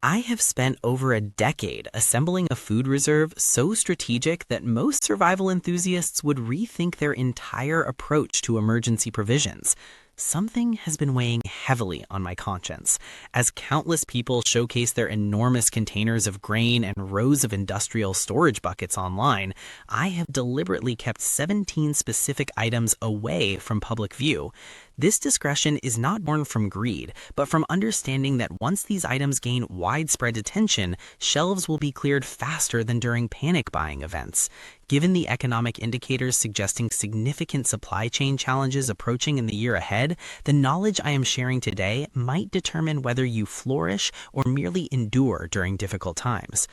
I have spent over a decade assembling a food reserve so strategic that most survival enthusiasts would rethink their entire approach to emergency provisions. Something has been weighing heavily on my conscience. As countless people showcase their enormous containers of grain and rows of industrial storage buckets online, I have deliberately kept 17 specific items away from public view. This discretion is not born from greed, but from understanding that once these items gain widespread attention, shelves will be cleared faster than during panic buying events. Given the economic indicators suggesting significant supply chain challenges approaching in the year ahead, the knowledge I am sharing today might determine whether you flourish or merely endure during difficult times.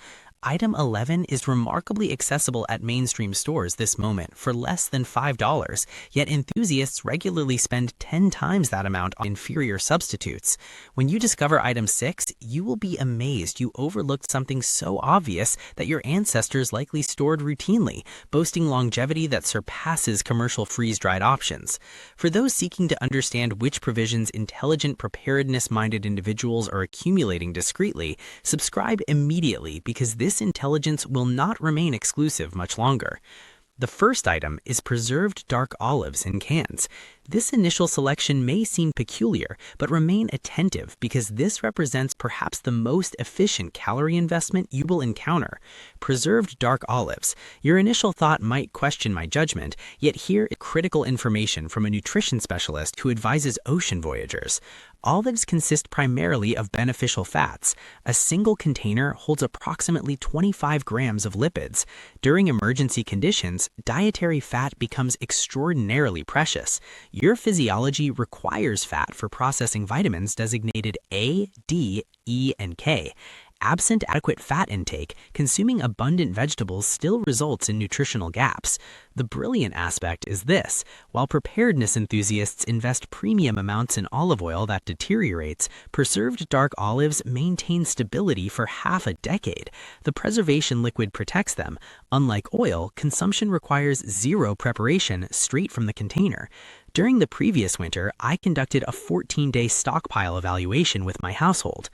Item 11 is remarkably accessible at mainstream stores this moment for less than $5, yet enthusiasts regularly spend 10 times that amount on inferior substitutes. When you discover item 6, you will be amazed you overlooked something so obvious that your ancestors likely stored routinely, boasting longevity that surpasses commercial freeze-dried options. For those seeking to understand which provisions intelligent preparedness-minded individuals are accumulating discreetly, subscribe immediately because this intelligence will not remain exclusive much longer. The first item is preserved dark olives in cans. This initial selection may seem peculiar, but remain attentive because this represents perhaps the most efficient calorie investment you will encounter. Preserved dark olives. Your initial thought might question my judgment, yet here is critical information from a nutrition specialist who advises ocean voyagers. Olives consist primarily of beneficial fats. A single container holds approximately 25 grams of lipids. During emergency conditions, dietary fat becomes extraordinarily precious. Your physiology requires fat for processing vitamins designated A, D, E, and K. Absent adequate fat intake, consuming abundant vegetables still results in nutritional gaps. The brilliant aspect is this: while preparedness enthusiasts invest premium amounts in olive oil that deteriorates, preserved dark olives maintain stability for half a decade. The preservation liquid protects them. Unlike oil, consumption requires zero preparation straight from the container. During the previous winter, I conducted a 14-day stockpile evaluation with my household.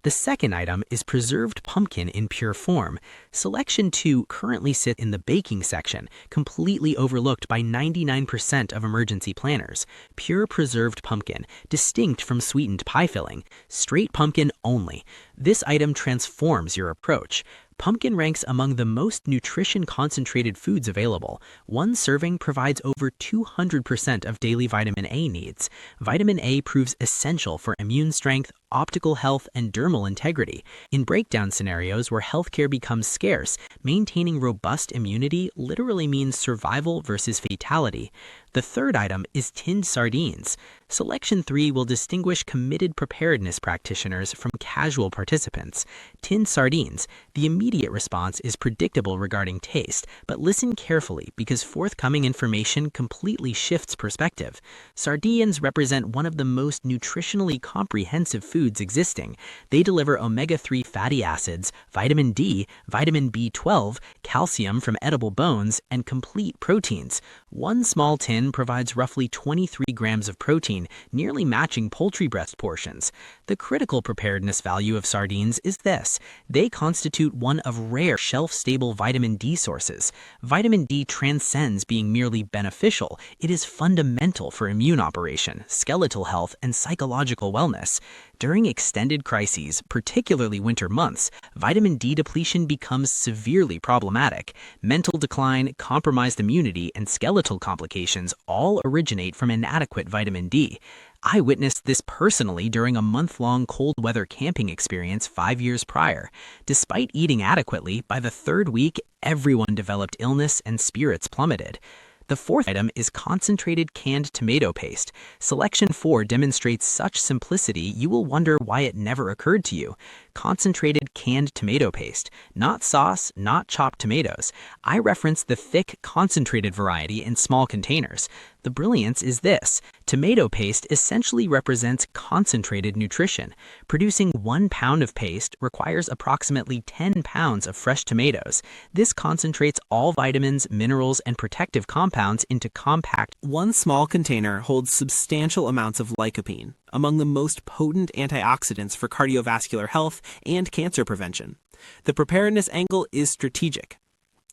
The second item is preserved pumpkin in pure form. Selection 2 currently sits in the baking section, completely overlooked by 99% of emergency planners. Pure preserved pumpkin, distinct from sweetened pie filling. Straight pumpkin only. This item transforms your approach. Pumpkin ranks among the most nutrition-concentrated foods available. One serving provides over 200% of daily vitamin A needs. Vitamin A proves essential for immune strength, optical health, and dermal integrity. In breakdown scenarios where healthcare becomes scarce, maintaining robust immunity literally means survival versus fatality. The third item is tinned sardines. Selection 3 will distinguish committed preparedness practitioners from casual participants. Tinned sardines. The immediate response is predictable regarding taste, but listen carefully because forthcoming information completely shifts perspective. Sardines represent one of the most nutritionally comprehensive foods existing. They deliver omega-3 fatty acids, vitamin D, vitamin B12, calcium from edible bones, and complete proteins. One small tin provides roughly 23 grams of protein, nearly matching poultry breast portions. The critical preparedness value of sardines is this: they constitute one of rare shelf-stable vitamin D sources. Vitamin D transcends being merely beneficial. It is fundamental for immune operation, skeletal health, and psychological wellness. During extended crises, particularly winter months, vitamin D depletion becomes severely problematic. Mental decline, compromised immunity, and skeletal complications all originate from inadequate vitamin D. I witnessed this personally during a month-long cold weather camping experience 5 years prior. Despite eating adequately, by the third week, everyone developed illness and spirits plummeted. The fourth item is concentrated canned tomato paste. Selection 4 demonstrates such simplicity you will wonder why it never occurred to you. Concentrated canned tomato paste. Not sauce, not chopped tomatoes. I reference the thick, concentrated variety in small containers. The brilliance is this: tomato paste essentially represents concentrated nutrition. Producing 1 pound of paste requires approximately 10 pounds of fresh tomatoes. This concentrates all vitamins, minerals, and protective compounds into compact. One small container holds substantial amounts of lycopene, among the most potent antioxidants for cardiovascular health and cancer prevention. The preparedness angle is strategic.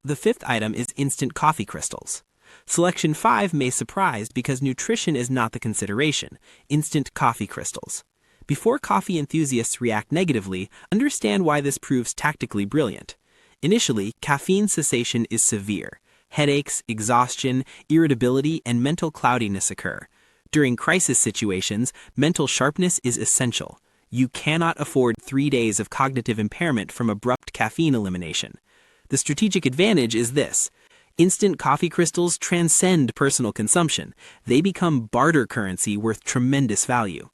The fifth item is instant coffee crystals. Selection 5 may surprise because nutrition is not the consideration: instant coffee crystals. Before coffee enthusiasts react negatively, understand why this proves tactically brilliant. Initially, caffeine cessation is severe. Headaches, exhaustion, irritability, and mental cloudiness occur. During crisis situations, mental sharpness is essential. You cannot afford 3 days of cognitive impairment from abrupt caffeine elimination. The strategic advantage is this: instant coffee crystals transcend personal consumption. They become barter currency worth tremendous value.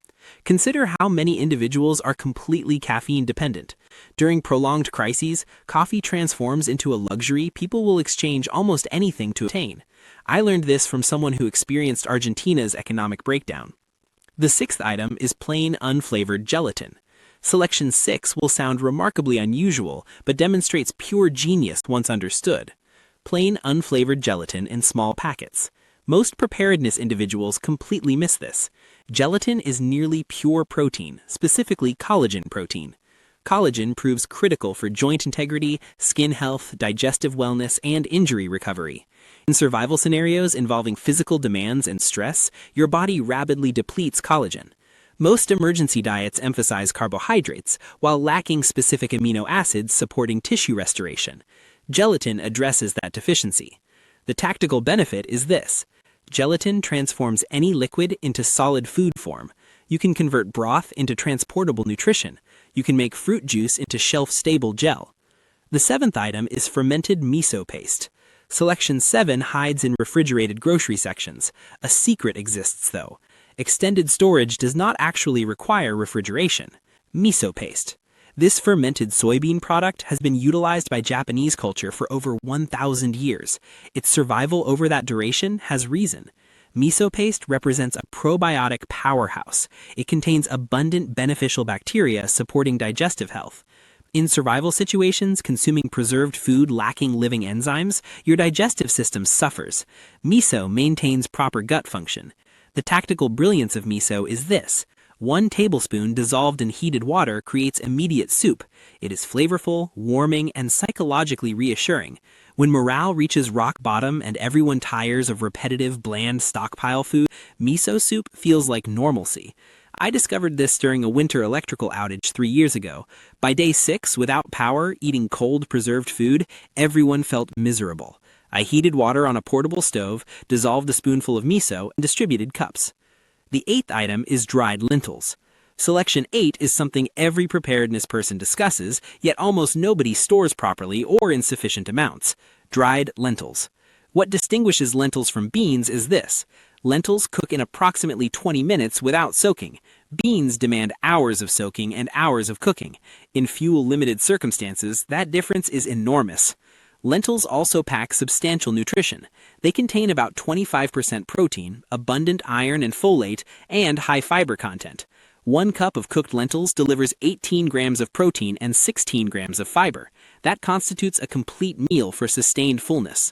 Consider how many individuals are completely caffeine dependent. During prolonged crises, coffee transforms into a luxury people will exchange almost anything to obtain. I learned this from someone who experienced Argentina's economic breakdown. The sixth item is plain unflavored gelatin. Selection 6 will sound remarkably unusual, but demonstrates pure genius once understood. Plain unflavored gelatin in small packets. Most preparedness individuals completely miss this. Gelatin is nearly pure protein, specifically collagen protein. Collagen proves critical for joint integrity, skin health, digestive wellness, and injury recovery. In survival scenarios involving physical demands and stress, your body rapidly depletes collagen. Most emergency diets emphasize carbohydrates, while lacking specific amino acids supporting tissue restoration. Gelatin addresses that deficiency. The tactical benefit is this: gelatin transforms any liquid into solid food form. You can convert broth into transportable nutrition. You can make fruit juice into shelf-stable gel. The seventh item is fermented miso paste. Selection 7 hides in refrigerated grocery sections. A secret exists, though. Extended storage does not actually require refrigeration. Miso paste. This fermented soybean product has been utilized by Japanese culture for over 1,000 years. Its survival over that duration has reason. Miso paste represents a probiotic powerhouse. It contains abundant beneficial bacteria supporting digestive health. In survival situations, consuming preserved food lacking living enzymes, your digestive system suffers. Miso maintains proper gut function. The tactical brilliance of miso is this: 1 tablespoon dissolved in heated water creates immediate soup. It is flavorful, warming, and psychologically reassuring. When morale reaches rock bottom and everyone tires of repetitive, bland stockpile food, miso soup feels like normalcy. I discovered this during a winter electrical outage 3 years ago. By day 6, without power, eating cold, preserved food, everyone felt miserable. I heated water on a portable stove, dissolved a spoonful of miso, and distributed cups. The 8th item is dried lentils. Selection 8 is something every preparedness person discusses, yet almost nobody stores properly or in sufficient amounts: dried lentils. What distinguishes lentils from beans is this: lentils cook in approximately 20 minutes without soaking. Beans demand hours of soaking and hours of cooking. In fuel-limited circumstances, that difference is enormous. Lentils also pack substantial nutrition. They contain about 25% protein, abundant iron and folate, and high fiber content. 1 cup of cooked lentils delivers 18 grams of protein and 16 grams of fiber. That constitutes a complete meal for sustained fullness.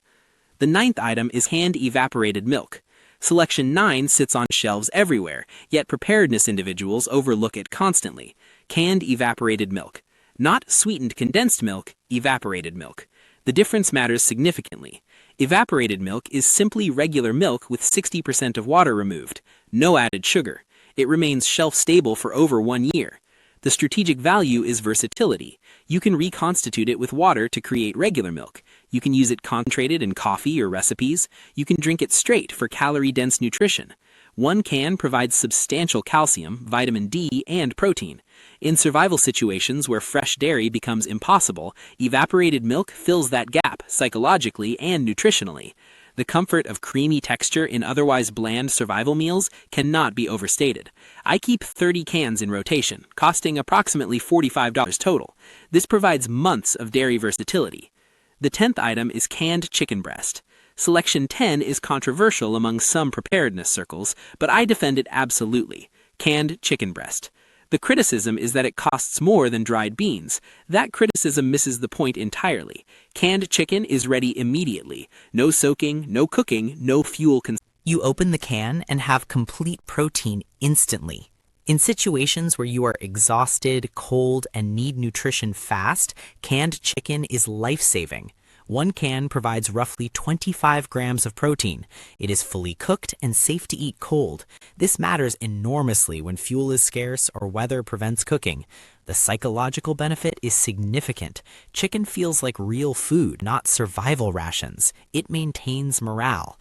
The 9th item is canned evaporated milk. Selection 9 sits on shelves everywhere, yet preparedness individuals overlook it constantly. Canned evaporated milk. Not sweetened condensed milk, evaporated milk. The difference matters significantly. Evaporated milk is simply regular milk with 60% of water removed. No added sugar. It remains shelf-stable for over 1 year. The strategic value is versatility. You can reconstitute it with water to create regular milk. You can use it concentrated in coffee or recipes. You can drink it straight for calorie-dense nutrition. 1 can provides substantial calcium, vitamin D, and protein. In survival situations where fresh dairy becomes impossible, evaporated milk fills that gap psychologically and nutritionally. The comfort of creamy texture in otherwise bland survival meals cannot be overstated. I keep 30 cans in rotation, costing approximately $45 total. This provides months of dairy versatility. The 10th item is canned chicken breast. Selection 10 is controversial among some preparedness circles, but I defend it absolutely. Canned chicken breast. The criticism is that it costs more than dried beans. That criticism misses the point entirely. Canned chicken is ready immediately. No soaking, no cooking, no fuel consumption. You open the can and have complete protein instantly. In situations where you are exhausted, cold, and need nutrition fast, canned chicken is life-saving. One can provides roughly 25 grams of protein. It is fully cooked and safe to eat cold. This matters enormously when fuel is scarce or weather prevents cooking. The psychological benefit is significant. Chicken feels like real food, not survival rations. It maintains morale.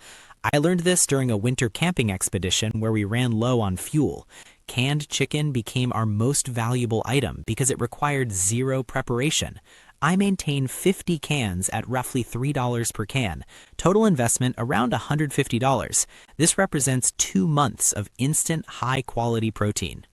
I learned this during a winter camping expedition where we ran low on fuel. Canned chicken became our most valuable item because it required zero preparation. I maintain 50 cans at roughly $3 per can. Total investment around $150. This represents 2 months of instant high-quality protein.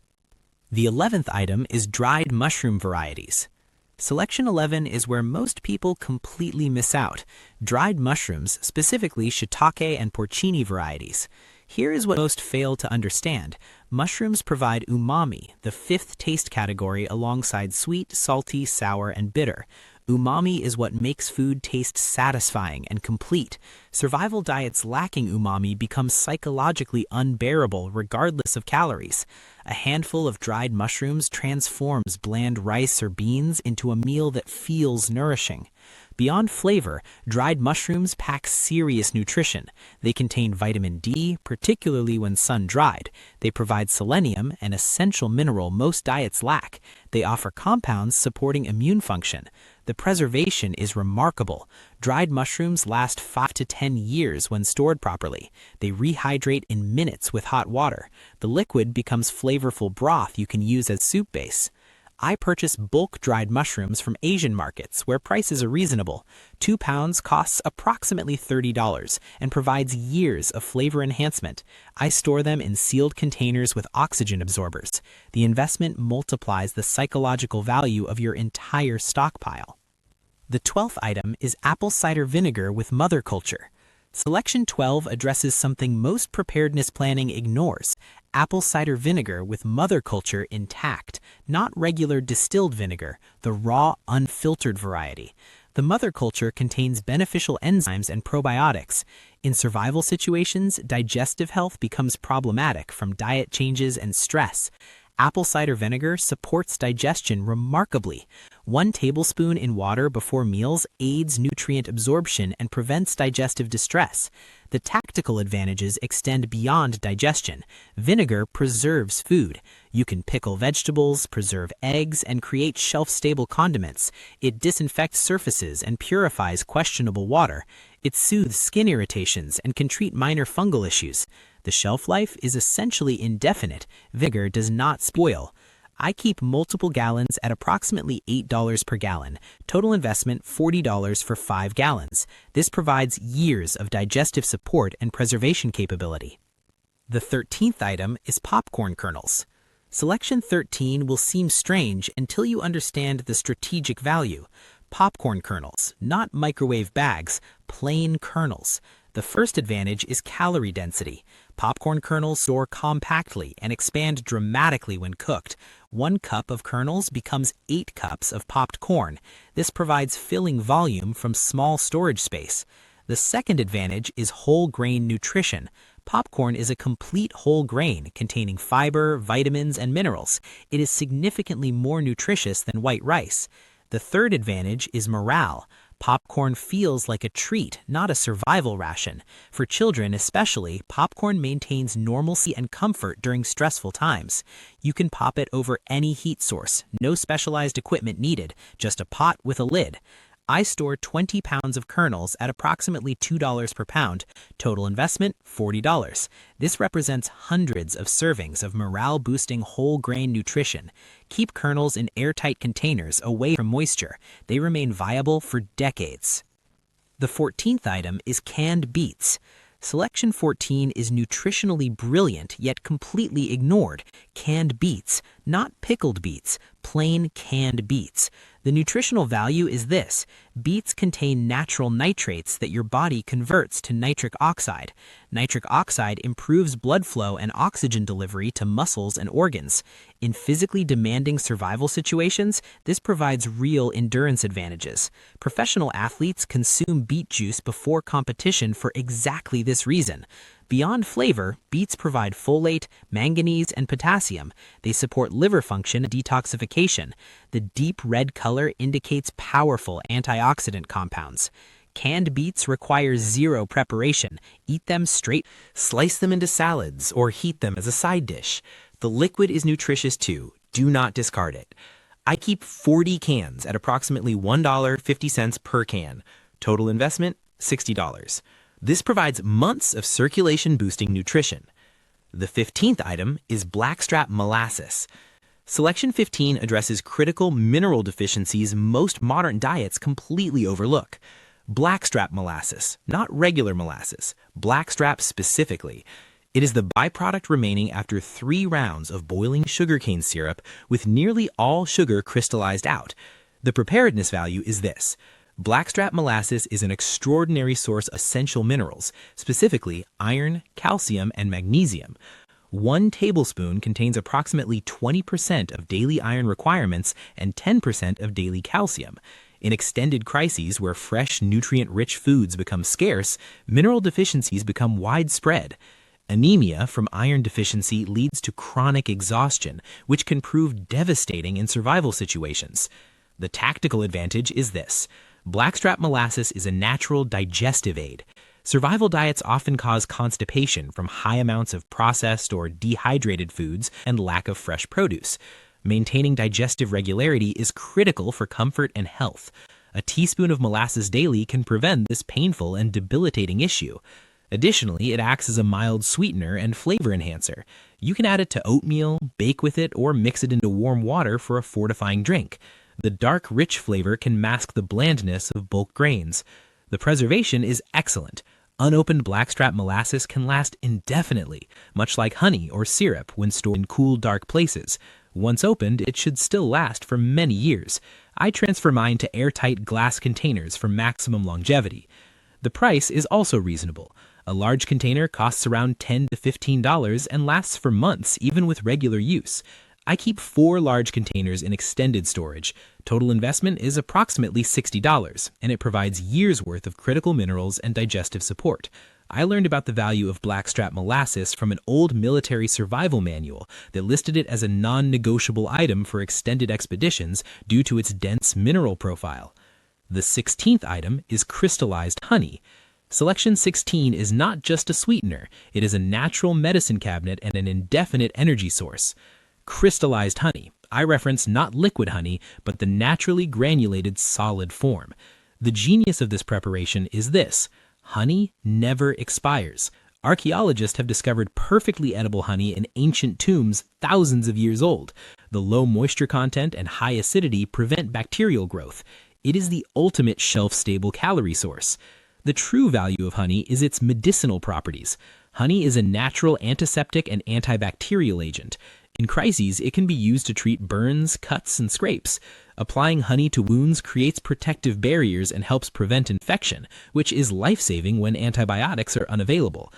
The 11th item is dried mushroom varieties. Selection 11 is where most people completely miss out. Dried mushrooms, specifically shiitake and porcini varieties. Here is what most fail to understand. Mushrooms provide umami, the 5th taste category alongside sweet, salty, sour, and bitter. Umami is what makes food taste satisfying and complete. Survival diets lacking umami become psychologically unbearable regardless of calories. A handful of dried mushrooms transforms bland rice or beans into a meal that feels nourishing. Beyond flavor, dried mushrooms pack serious nutrition. They contain vitamin D, particularly when sun-dried. They provide selenium, an essential mineral most diets lack. They offer compounds supporting immune function. The preservation is remarkable. Dried mushrooms last 5 to 10 years when stored properly. They rehydrate in minutes with hot water. The liquid becomes flavorful broth you can use as soup base. I purchase bulk dried mushrooms from Asian markets where prices are reasonable. 2 pounds costs approximately $30 and provides years of flavor enhancement. I store them in sealed containers with oxygen absorbers. The investment multiplies the psychological value of your entire stockpile. The 12th item is apple cider vinegar with mother culture. Selection 12 addresses something most preparedness planning ignores: apple cider vinegar with mother culture intact, not regular distilled vinegar, the raw, unfiltered variety. The mother culture contains beneficial enzymes and probiotics. In survival situations, digestive health becomes problematic from diet changes and stress. Apple cider vinegar supports digestion remarkably. 1 tablespoon in water before meals aids nutrient absorption and prevents digestive distress. The tactical advantages extend beyond digestion. Vinegar preserves food. You can pickle vegetables, preserve eggs, and create shelf-stable condiments. It disinfects surfaces and purifies questionable water. It soothes skin irritations and can treat minor fungal issues. The shelf life is essentially indefinite. Vinegar does not spoil. I keep multiple gallons at approximately $8 per gallon. Total investment $40 for 5 gallons. This provides years of digestive support and preservation capability. The 13th item is popcorn kernels. Selection 13 will seem strange until you understand the strategic value. Popcorn kernels, not microwave bags, plain kernels. The first advantage is calorie density. Popcorn kernels store compactly and expand dramatically when cooked. 1 cup of kernels becomes 8 cups of popped corn. This provides filling volume from small storage space. The second advantage is whole grain nutrition. Popcorn is a complete whole grain containing fiber, vitamins, and minerals. It is significantly more nutritious than white rice. The third advantage is morale. Popcorn feels like a treat, not a survival ration. For children especially, popcorn maintains normalcy and comfort during stressful times. You can pop it over any heat source, no specialized equipment needed, just a pot with a lid. I store 20 pounds of kernels at approximately $2 per pound. Total investment, $40. This represents hundreds of servings of morale-boosting whole grain nutrition. Keep kernels in airtight containers away from moisture. They remain viable for decades. The 14th item is canned beets. Selection 14 is nutritionally brilliant yet completely ignored. Canned beets, not pickled beets, plain canned beets. The nutritional value is this: beets contain natural nitrates that your body converts to nitric oxide. Nitric oxide improves blood flow and oxygen delivery to muscles and organs. In physically demanding survival situations, this provides real endurance advantages. Professional athletes consume beet juice before competition for exactly this reason. Beyond flavor, beets provide folate, manganese, and potassium. They support liver function and detoxification. The deep red color indicates powerful antioxidant compounds. Canned beets require zero preparation. Eat them straight. Slice them into salads or heat them as a side dish. The liquid is nutritious too. Do not discard it. I keep 40 cans at approximately $1.50 per can. Total investment, $60. This provides months of circulation-boosting nutrition. The 15th item is blackstrap molasses. Selection 15 addresses critical mineral deficiencies most modern diets completely overlook. Blackstrap molasses, not regular molasses, blackstrap specifically. It is the byproduct remaining after 3 rounds of boiling sugarcane syrup with nearly all sugar crystallized out. The preparedness value is this. Blackstrap molasses is an extraordinary source of essential minerals, specifically iron, calcium, and magnesium. 1 tablespoon contains approximately 20% of daily iron requirements and 10% of daily calcium. In extended crises where fresh, nutrient-rich foods become scarce, mineral deficiencies become widespread. Anemia from iron deficiency leads to chronic exhaustion, which can prove devastating in survival situations. The tactical advantage is this. Blackstrap molasses is a natural digestive aid. Survival diets often cause constipation from high amounts of processed or dehydrated foods and lack of fresh produce. Maintaining digestive regularity is critical for comfort and health. A teaspoon of molasses daily can prevent this painful and debilitating issue. Additionally, it acts as a mild sweetener and flavor enhancer. You can add it to oatmeal, bake with it, or mix it into warm water for a fortifying drink. The dark, rich flavor can mask the blandness of bulk grains. The preservation is excellent. Unopened blackstrap molasses can last indefinitely, much like honey or syrup when stored in cool, dark places. Once opened, it should still last for many years. I transfer mine to airtight glass containers for maximum longevity. The price is also reasonable. A large container costs around $10 to $15 and lasts for months, even with regular use. I keep 4 large containers in extended storage. Total investment is approximately $60, and it provides years' worth of critical minerals and digestive support. I learned about the value of blackstrap molasses from an old military survival manual that listed it as a non-negotiable item for extended expeditions due to its dense mineral profile. The 16th item is crystallized honey. Selection 16 is not just a sweetener, it is a natural medicine cabinet and an indefinite energy source. Crystallized honey. I reference not liquid honey, but the naturally granulated solid form. The genius of this preparation is this. Honey never expires. Archaeologists have discovered perfectly edible honey in ancient tombs thousands of years old. The low moisture content and high acidity prevent bacterial growth. It is the ultimate shelf-stable calorie source. The true value of honey is its medicinal properties. Honey is a natural antiseptic and antibacterial agent. In crises, it can be used to treat burns, cuts, and scrapes. Applying honey to wounds creates protective barriers and helps prevent infection, which is life-saving when antibiotics are unavailable.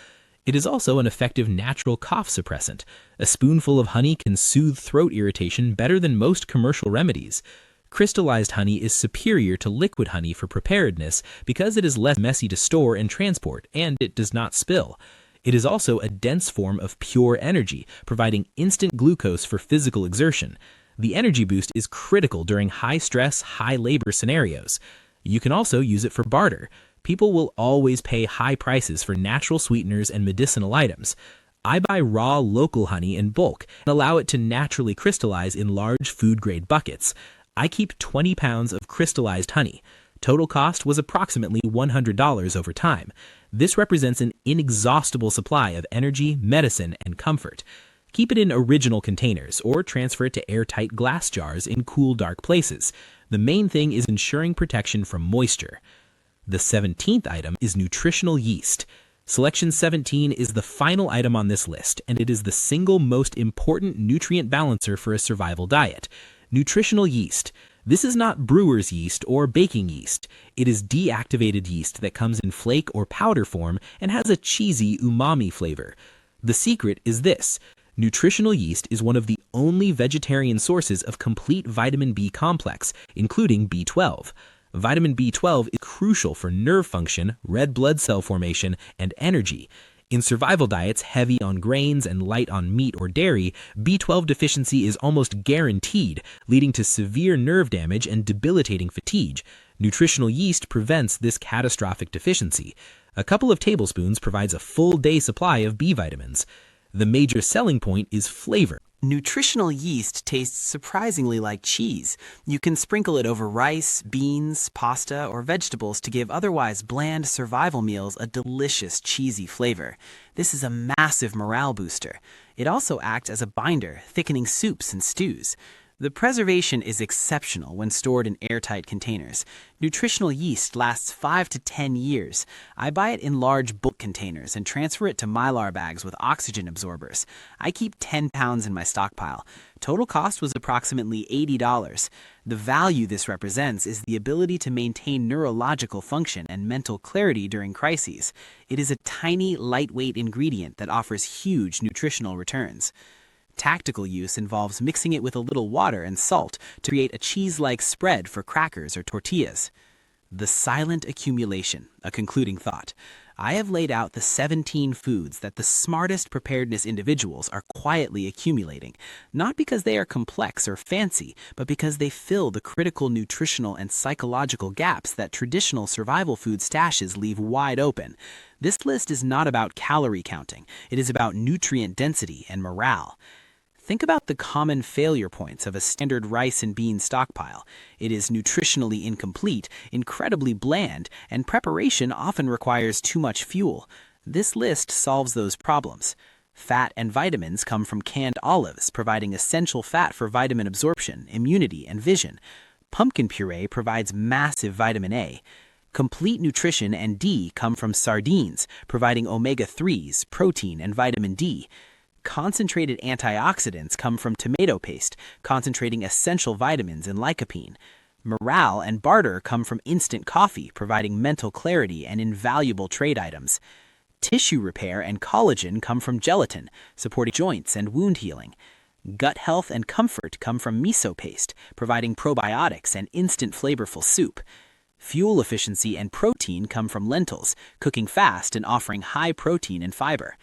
It is also an effective natural cough suppressant. A spoonful of honey can soothe throat irritation better than most commercial remedies. Crystallized honey is superior to liquid honey for preparedness because it is less messy to store and transport, and it does not spill. It is also a dense form of pure energy, providing instant glucose for physical exertion. The energy boost is critical during high-stress, high-labor scenarios. You can also use it for barter. People will always pay high prices for natural sweeteners and medicinal items. I buy raw local honey in bulk and allow it to naturally crystallize in large food-grade buckets. I keep 20 pounds of crystallized honey. Total cost was approximately $100 over time. This represents an inexhaustible supply of energy, medicine, and comfort. Keep it in original containers or transfer it to airtight glass jars in cool, dark places. The main thing is ensuring protection from moisture. The 17th item is nutritional yeast. Selection 17 is the final item on this list, and it is the single most important nutrient balancer for a survival diet. Nutritional yeast. This is not brewer's yeast or baking yeast. It is deactivated yeast that comes in flake or powder form and has a cheesy umami flavor. The secret is this. Nutritional yeast is one of the only vegetarian sources of complete vitamin B complex, including B12. Vitamin B12 is crucial for nerve function, red blood cell formation, and energy. In survival diets heavy on grains and light on meat or dairy, B12 deficiency is almost guaranteed, leading to severe nerve damage and debilitating fatigue. Nutritional yeast prevents this catastrophic deficiency. A couple of tablespoons provides a full day supply of B vitamins. The major selling point is flavor. Nutritional yeast tastes surprisingly like cheese. You can sprinkle it over rice, beans, pasta, or vegetables to give otherwise bland survival meals a delicious cheesy flavor. This is a massive morale booster. It also acts as a binder, thickening soups and stews. The preservation is exceptional when stored in airtight containers. Nutritional yeast lasts 5 to 10 years. I buy it in large bulk containers and transfer it to Mylar bags with oxygen absorbers. I keep 10 pounds in my stockpile. Total cost was approximately $80. The value this represents is the ability to maintain neurological function and mental clarity during crises. It is a tiny, lightweight ingredient that offers huge nutritional returns. Tactical use involves mixing it with a little water and salt to create a cheese-like spread for crackers or tortillas. The silent accumulation, a concluding thought. I have laid out the 17 foods that the smartest preparedness individuals are quietly accumulating, not because they are complex or fancy, but because they fill the critical nutritional and psychological gaps that traditional survival food stashes leave wide open. This list is not about calorie counting. It is about nutrient density and morale. Think about the common failure points of a standard rice and bean stockpile. It is nutritionally incomplete, incredibly bland, and preparation often requires too much fuel. This list solves those problems. Fat and vitamins come from canned olives, providing essential fat for vitamin absorption, immunity, and vision. Pumpkin puree provides massive vitamin A. Complete nutrition and D come from sardines, providing omega-3s, protein, and vitamin D. Concentrated antioxidants come from tomato paste, concentrating essential vitamins and lycopene. Morale and barter come from instant coffee, providing mental clarity and invaluable trade items. Tissue repair and collagen come from gelatin, supporting joints and wound healing. Gut health and comfort come from miso paste, providing probiotics and instant flavorful soup. Fuel efficiency and protein come from lentils, cooking fast and offering high protein and fiber.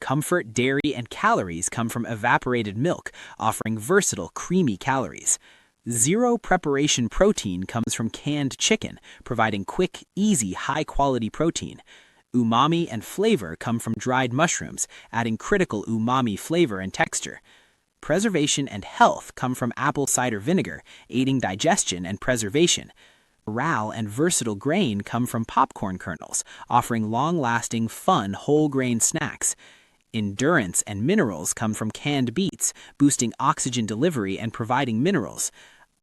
Comfort, dairy, and calories come from evaporated milk, offering versatile, creamy calories. Zero preparation protein comes from canned chicken, providing quick, easy, high-quality protein. Umami and flavor come from dried mushrooms, adding critical umami flavor and texture. Preservation and health come from apple cider vinegar, aiding digestion and preservation. Morale and versatile grain come from popcorn kernels, offering long-lasting, fun, whole-grain snacks. Endurance and minerals come from canned beets, boosting oxygen delivery and providing minerals.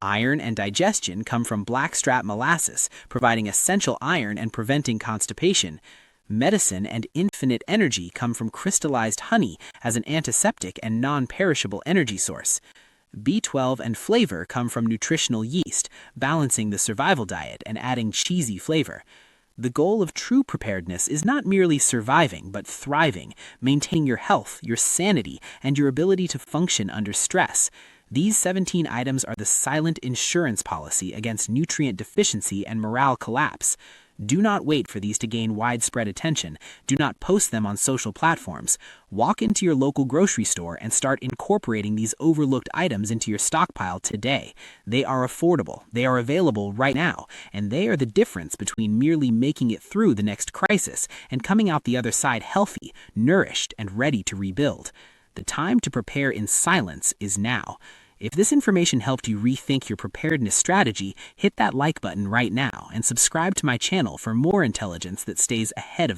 Iron and digestion come from blackstrap molasses, providing essential iron and preventing constipation. Medicine and infinite energy come from crystallized honey as an antiseptic and non-perishable energy source. B12 and flavor come from nutritional yeast, balancing the survival diet and adding cheesy flavor. The goal of true preparedness is not merely surviving, but thriving, maintaining your health, your sanity, and your ability to function under stress. These 17 items are the silent insurance policy against nutrient deficiency and morale collapse. Do not wait for these to gain widespread attention. Do not post them on social platforms. Walk into your local grocery store and start incorporating these overlooked items into your stockpile today. They are affordable, they are available right now, and they are the difference between merely making it through the next crisis and coming out the other side healthy, nourished, and ready to rebuild. The time to prepare in silence is now. If this information helped you rethink your preparedness strategy, hit that like button right now and subscribe to my channel for more intelligence that stays ahead of the